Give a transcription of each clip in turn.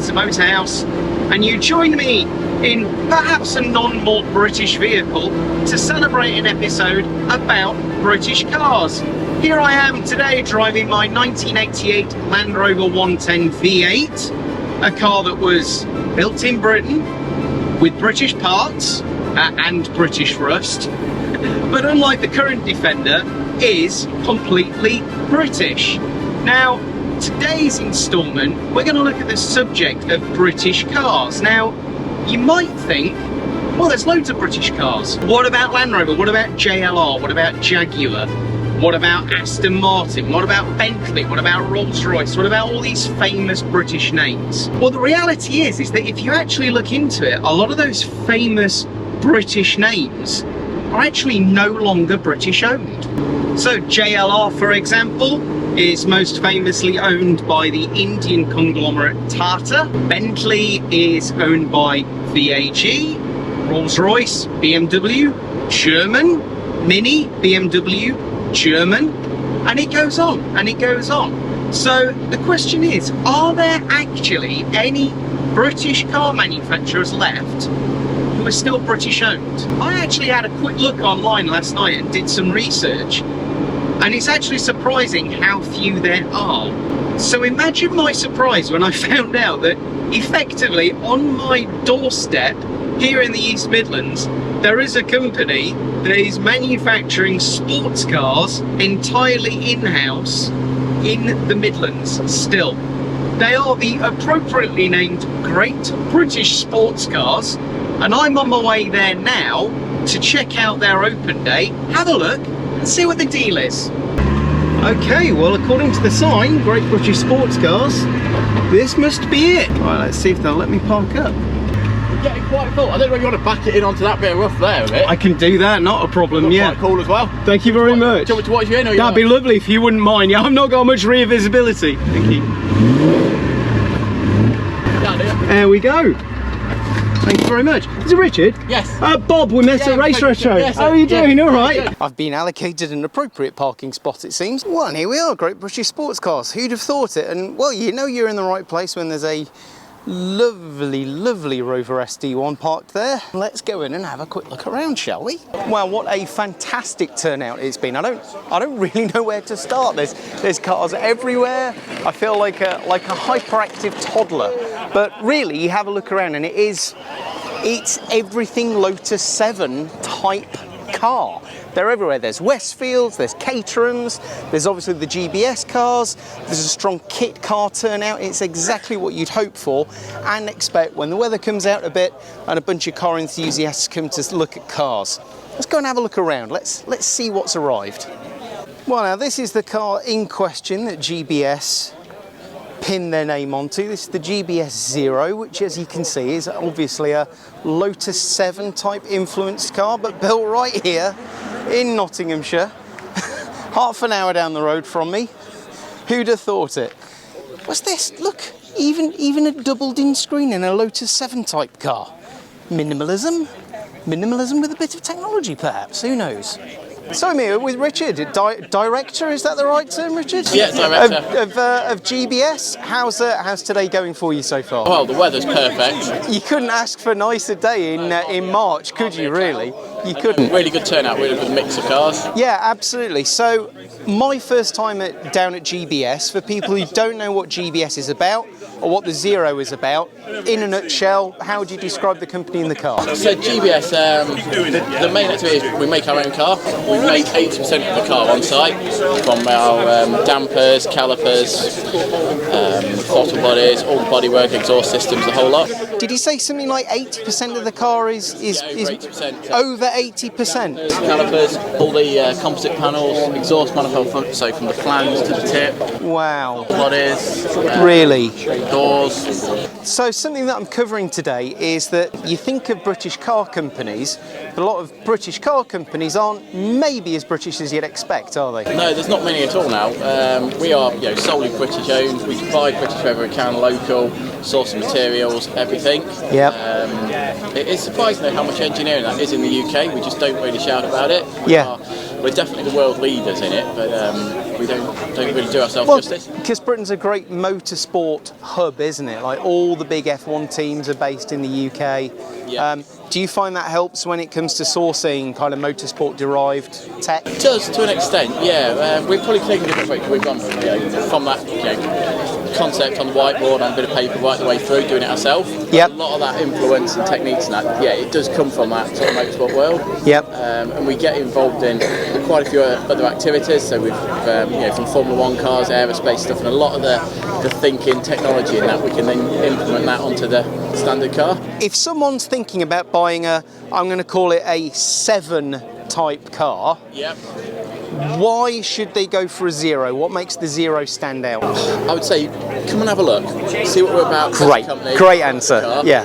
to Motorhaus, and you join me in perhaps a non-more British vehicle to celebrate an episode about British cars. Here I am today driving my 1988 Land Rover 110 V8, a car that was built in Britain with British parts and British rust, but unlike the current Defender, is completely British. Now, today's instalment, we're going to look at the subject of British cars. Now, you might think, well, there's loads of British cars. What about Land Rover? What about JLR? What about Jaguar? What about Aston Martin? What about Bentley? What about Rolls-Royce? What about all these famous British names? Well, the reality is that if you actually look into it, a lot of those famous British names are actually no longer British owned. So JLR, for example, is most famously owned by the Indian conglomerate Tata. Bentley is owned by VAG. Rolls-Royce, BMW, German. Mini, BMW, German. And it goes on, and it goes on. So the question is, are there actually any British car manufacturers left who are still British owned? I actually had a quick look online last night and did some research, and it's actually surprising how few there are. So imagine my surprise when I found out that effectively on my doorstep here in the East Midlands, there is a company that is manufacturing sports cars entirely in-house in the Midlands still. They are the appropriately named Great British Sports Cars, and I'm on my way there now to check out their open day, have a look and see what the deal is. Okay, well, according to the sign, Great British Sports Cars, this must be it. Right, let's see if they'll let me park up. We're getting quite full. I don't know if you want to back it in onto that bit of rough there a bit. I can do that, not a problem. Looks yeah. quite cool as well. Thank you very much. Do you want me to watch you in? Or That'd be lovely if you wouldn't mind. Yeah, I've not got much rear visibility. Thank you. There we go. Thank you very much. Is it Richard? Yes. Bob, we met at Race Retro. Yes, How are you doing? yeah. All right. I've been allocated an appropriate parking spot, it seems. Well, and here we are, Great British Sports Cars. Who'd have thought it? And, well, you know you're in the right place when there's a lovely, lovely Rover SD1 parked there. Let's go in and have a quick look around, shall we? Well, what a fantastic turnout it's been. I don't really know where to start. There's cars everywhere. I feel like a hyperactive toddler. But really, you have a look around and it's everything Lotus 7 type car. They're everywhere. There's Westfields, there's Caterhams, there's obviously the GBS cars, there's a strong kit car turnout. It's exactly what you'd hope for and expect when the weather comes out a bit and a bunch of car enthusiasts come to look at cars. Let's go and have a look around. Let's see what's arrived. Well, now this is the car in question that GBS pin their name onto. This is the GBS Zero, which, as you can see, is obviously a Lotus 7 type influenced car, but built right here in Nottinghamshire, half an hour down the road from me. Who'd have thought it? What's this? Look, even a doubled-in screen in a Lotus 7 type car. Minimalism with a bit of technology, perhaps. Who knows? So I'm here with Richard, director, is that the right term, Richard? Yeah, director. Of GBS. How's today going for you so far? Well, the weather's perfect. You couldn't ask for a nicer day in March, could you, really? You couldn't. Really good turnout, really good mix of cars. Yeah, absolutely. So, my first time down at GBS, for people who don't know what GBS is about, or what the Zero is about, in a nutshell, how would you describe the company and the car? So GBS, the main activity is we make our own car. We make 80% of the car on site, from our dampers, calipers, throttle bodies, all the bodywork, exhaust systems, the whole lot. Did you say something like 80% of the car is over 80%? Over 80%? Calipers, all the composite panels, exhaust manifold, so from the flange to the tip. Wow. Bodies. Really? Doors. So something that I'm covering today is that you think of British car companies, but a lot of British car companies aren't maybe as British as you'd expect, are they? No, there's not many at all now. We are solely British owned. We buy British wherever we can, local, source of materials, everything. Yep. It is surprising though how much engineering that is in the UK. We just don't really shout about it. Yeah. we're definitely the world leaders in it, but we don't really do ourselves justice. Because Britain's a great motorsport hub, isn't it? Like all the big F1 teams are based in the UK. Yeah. Do you find that helps when it comes to sourcing kind of motorsport-derived tech? It does, to an extent, yeah. We've probably taken a different approach. We've gone from that concept on the whiteboard on a bit of paper right the way through, doing it ourselves. Yep. A lot of that influence and techniques and that, yeah, it does come from that sort of motorsport world. Yep. And we get involved in quite a few other activities. So we've, from Formula 1 cars, aerospace stuff, and a lot of the thinking, technology in that, we can then implement that onto the standard car. If someone's thinking about buying I'm going to call it a 7 type car, Yep. why should they go for a Zero? What makes the Zero stand out? I would say, come and have a look, see what we're about. Great answer. Yeah.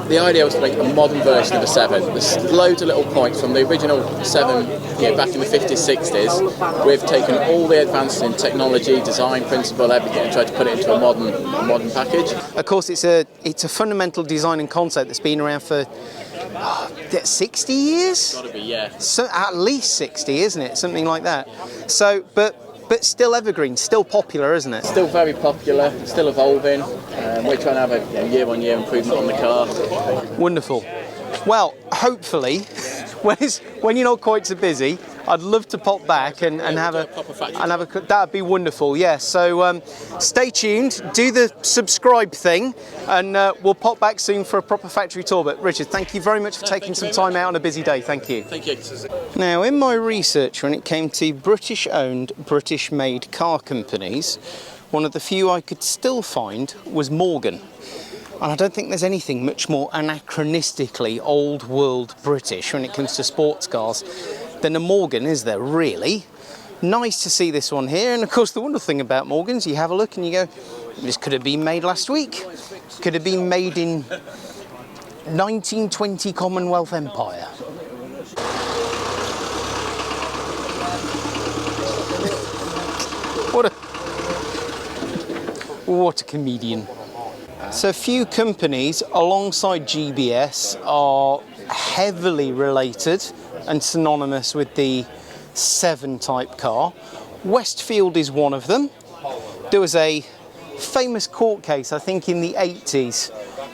The idea was to make a modern version of a 7. There's loads of little points from the original 7 back in the 50s, 60s. We've taken all the advances in technology, design principle, everything, and tried to put it into a modern package. Of course, it's a fundamental design and concept that's been around for 60 years? Got to be, yeah. So at least 60, isn't it? Something like that. So, but still evergreen, still popular, isn't it? Still very popular, still evolving. We're trying to have a year-on-year improvement on the car. Wonderful. Well, hopefully, when you're not quite so busy, I'd love to pop back and have a that'd be wonderful. Yeah. So stay tuned, do the subscribe thing, and we'll pop back soon for a proper factory tour. But Richard, thank you very much for taking some time out on a busy day. Thank you. Thank you. Now, in my research, when it came to British-owned, British-made car companies, one of the few I could still find was Morgan. And I don't think there's anything much more anachronistically old world British when it comes to sports cars than a Morgan, is there really? Nice to see this one here. And of course the wonderful thing about Morgans, you have a look and you go, this could have been made last week. Could have been made in 1920 Commonwealth Empire. What a comedian. So few companies alongside GBS are heavily related and synonymous with the 7 type car. Westfield is one of them. There was a famous court case, I think in the 80s,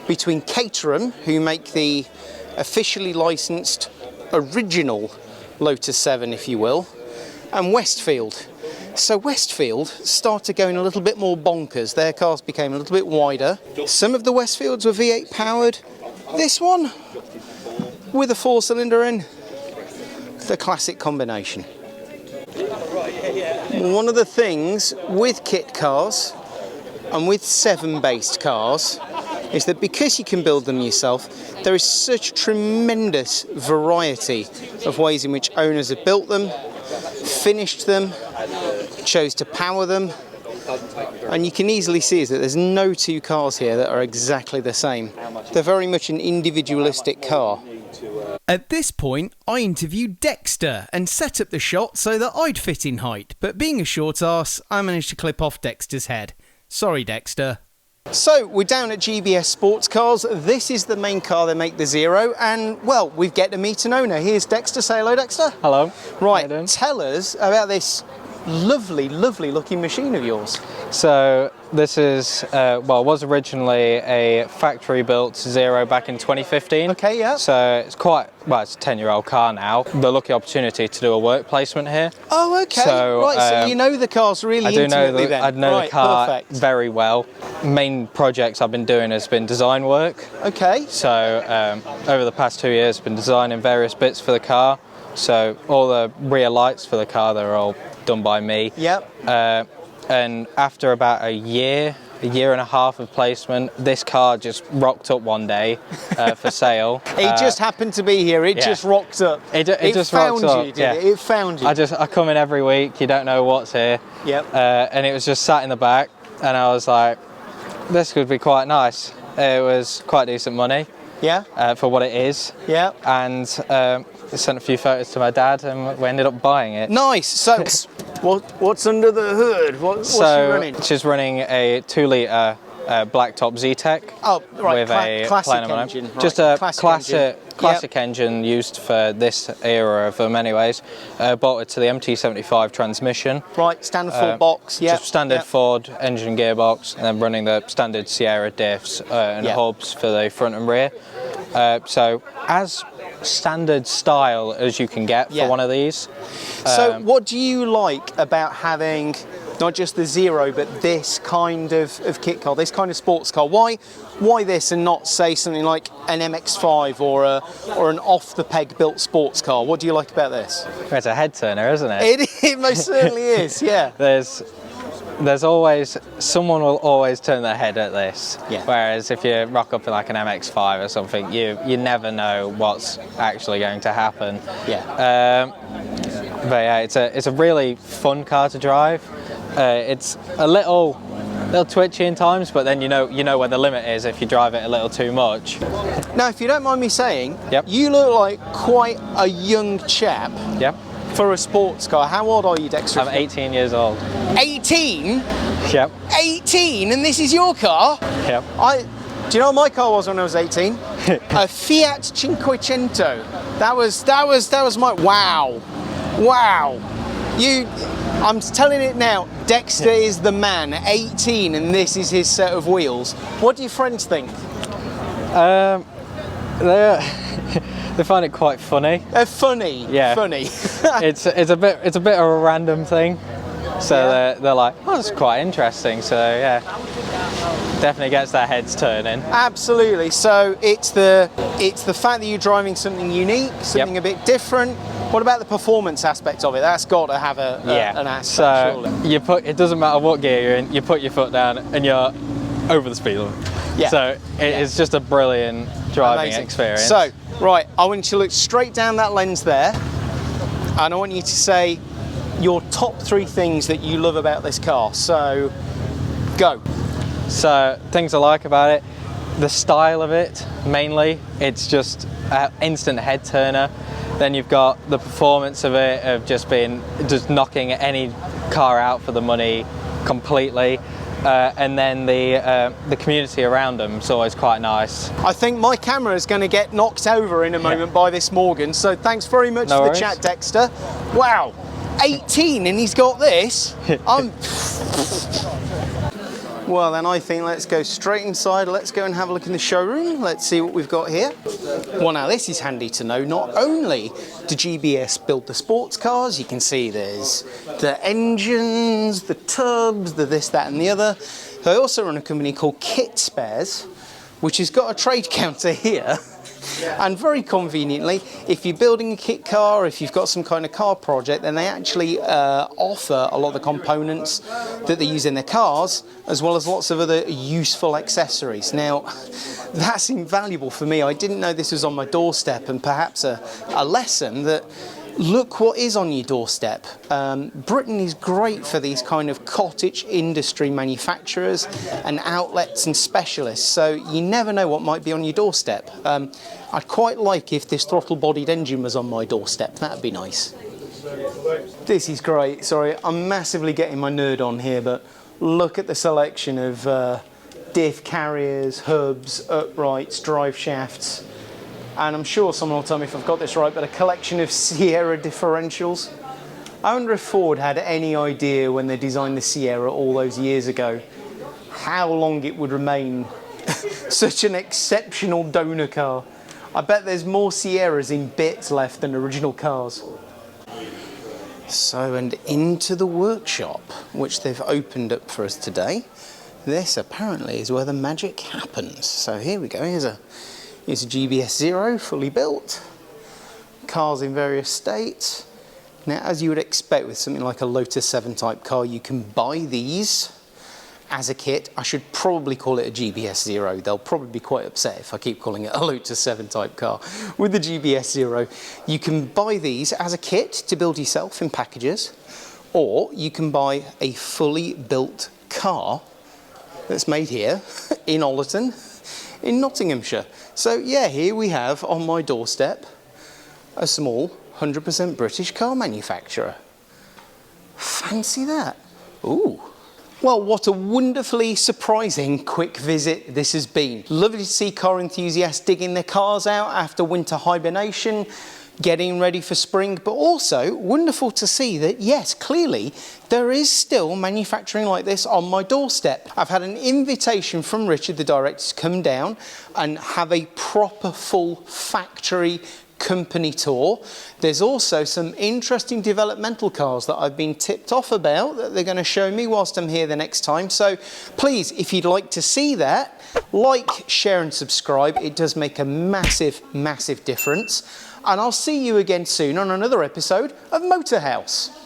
between Caterham, who make the officially licensed original Lotus 7, if you will, and Westfield. So Westfield started going a little bit more bonkers. Their cars became a little bit wider. Some of the Westfields were V8 powered. This one, with a 4-cylinder in, the classic combination. One of the things with kit cars and with 7-based cars is that because you can build them yourself, there is such tremendous variety of ways in which owners have built them, finished them, chose to power them, and you can easily see that there's no 2 cars here that are exactly the same. They're very much an individualistic car. At this point, I interviewed Dexter and set up the shot so that I'd fit in height, but being a short arse, I managed to clip off Dexter's head. Sorry, Dexter. So, we're down at GBS Sportscars. This is the main car they make, the Zero, and, well, we get to meet an owner. Here's Dexter. Say hello, Dexter. Hello. Right, tell us about this lovely, lovely looking machine of yours. So this is, was originally a factory built Zero back in 2015. Okay, yeah. So it's it's a 10-year-old car now. The lucky opportunity to do a work placement here. Oh, okay. So, right, so you know the car's really intimately then. I know the car perfect. very well. Main projects I've been doing has been design work. Okay. So over the past 2 years, I've been designing various bits for the car. So all the rear lights for the car, they're all done by me. Yep. And after about a year and a half of placement, this car just rocked up one day for sale. It just happened to be here. It just rocked up. It just rocked up. It found you. I come in every week. You don't know what's here. Yep. And it was just sat in the back, and I was like, this could be quite nice. It was quite decent money. Yeah. For what it is. Yeah. And I sent a few photos to my dad, and we ended up buying it. Nice. So, what's under the hood? What's she running? She's running a 2-litre blacktop Z-Tech. Oh, right, with a classic plain aluminum. engine. Right, Just a classic classic engine used for this era of them anyways. Bolted to the MT75 transmission. Right, standard Ford box, yeah. Just standard Ford engine gearbox, and then running the standard Sierra diffs and hubs for the front and rear. So as standard style as you can get for one of these. So what do you like about having not just the Zero, but this kind of kit car, this kind of sports car? Why this and not, say, something like an MX-5 or an off-the-peg built sports car? What do you like about this? It's a head turner, isn't it? It most certainly is, yeah. There's always, someone will always turn their head at this. Yeah. Whereas if you rock up in like an MX-5 or something, you never know what's actually going to happen. Yeah. But yeah, it's a really fun car to drive. It's a little twitchy in times, but then you know where the limit is if you drive it a little too much. Now, if you don't mind me saying, Yep. you look like quite a young chap. Yep. For a sports car. How old are you, Dexter? I'm 18 years old. 18? Yep. 18, and this is your car? Yep. Do you know what my car was when I was 18? A Fiat Cinquecento. That was my, wow. I'm telling it now, Dexter is the man, 18, and this is his set of wheels. What do your friends think? They find it quite funny. They're funny. Yeah. Funny. it's a bit of a random thing. So they're like, oh, that's quite interesting. So yeah, definitely gets their heads turning. Absolutely. So it's the fact that you're driving something unique, something a bit different. What about the performance aspect of it? That's got to have an aspect. So surely. it doesn't matter what gear you're in. You put your foot down and you're over the speed limit. Yeah. So it's just a brilliant driving experience. So, right, I want you to look straight down that lens there, and I want you to say your top 3 things that you love about this car. So, go. So, things I like about it, the style of it, mainly. It's just an instant head turner. Then you've got the performance of it, of just knocking any car out for the money completely. And then the community around them is always quite nice. I think my camera is going to get knocked over in a moment by this Morgan, so thanks very much for the chat, Dexter. Wow, 18 and he's got this. Well then, I think let's go straight inside. Let's go and have a look in the showroom. Let's see what we've got here. Well, now this is handy to know. Not only do GBS build the sports cars, you can see there's the engines, the tubs, the this, that and the other. They also run a company called Kit Spares, which has got a trade counter here. And very conveniently, if you're building a kit car, if you've got some kind of car project, then they actually offer a lot of the components that they use in their cars, as well as lots of other useful accessories. Now, that's invaluable for me. I didn't know this was on my doorstep, and perhaps a lesson that look what is on your doorstep. Britain is great for these kind of cottage industry manufacturers and outlets and specialists, so you never know what might be on your doorstep. I'd quite like if this throttle-bodied engine was on my doorstep. That'd be nice. This is great. Sorry, I'm massively getting my nerd on here, but look at the selection of diff carriers, hubs, uprights, drive shafts. And I'm sure someone will tell me if I've got this right, but a collection of Sierra differentials. I wonder if Ford had any idea when they designed the Sierra all those years ago how long it would remain such an exceptional donor car. I bet there's more Sierras in bits left than original cars. So, and into the workshop, which they've opened up for us today. This apparently is where the magic happens. So here we go, here's a GBS Zero, fully built. Cars in various states. Now, as you would expect with something like a Lotus 7 type car, you can buy these as a kit. I should probably call it a GBS Zero. They'll probably be quite upset if I keep calling it a Lotus 7 type car. With the GBS Zero, you can buy these as a kit to build yourself in packages, or you can buy a fully built car that's made here in Ollerton, in Nottinghamshire. So yeah, here we have on my doorstep a small 100% British car manufacturer. Fancy that. Ooh, Well, what a wonderfully surprising quick visit this has been. Lovely to see car enthusiasts digging their cars out after winter hibernation, getting ready for spring, but also wonderful to see that, yes, clearly there is still manufacturing like this on my doorstep. I've had an invitation from Richard, the director, to come down and have a proper full factory company tour. There's also some interesting developmental cars that I've been tipped off about that they're going to show me whilst I'm here the next time. So please, if you'd like to see that, like, share and subscribe. It does make a massive, massive difference. And I'll see you again soon on another episode of Motorhaus.